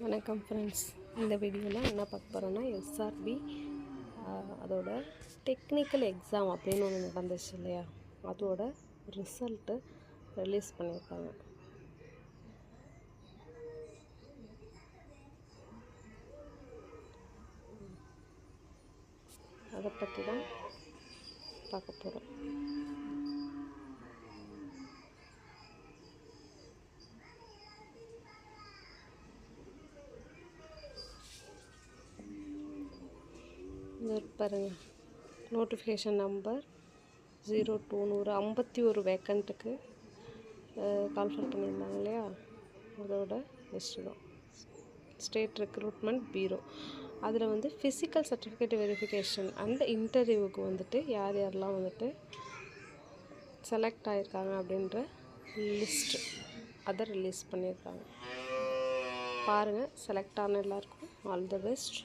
வணக்கம் ஃப்ரெண்ட்ஸ், இந்த வீடியோவில் என்ன பார்க்க போகிறோன்னா எஸ்ஆர்பி அதோட டெக்னிக்கல் எக்ஸாம் அப்படின்னு ஒன்று நடந்துச்சு இல்லையா, அதோட ரிசல்ட்டு ரிலீஸ் பண்ணியிருக்காங்க. அதை பற்றி தான் பார்க்க போகிறோம். பாருங்க, நோட்டிஃபிகேஷன் நம்பர் 02 51 வேக்கண்ட்டுக்கு கால்ஃபர் பண்ணியிருந்தாங்க இல்லையா, அதோட லிஸ்ட்டு தான். ஸ்டேட் ரெக்ரூட்மெண்ட் பீரோ அதில் வந்து ஃபிசிக்கல் சர்டிஃபிகேட் வெரிஃபிகேஷன் அண்ட் இன்டர்வியூவுக்கு வந்துட்டு யார் யாரெல்லாம் வந்துட்டு செலக்ட் ஆகியிருக்காங்க அப்படின்ற லிஸ்ட்டு அதை ரிலீஸ் பண்ணியிருக்காங்க. பாருங்கள், செலக்ட் ஆன எல்லாருக்கும் ஆல் தி பெஸ்ட்.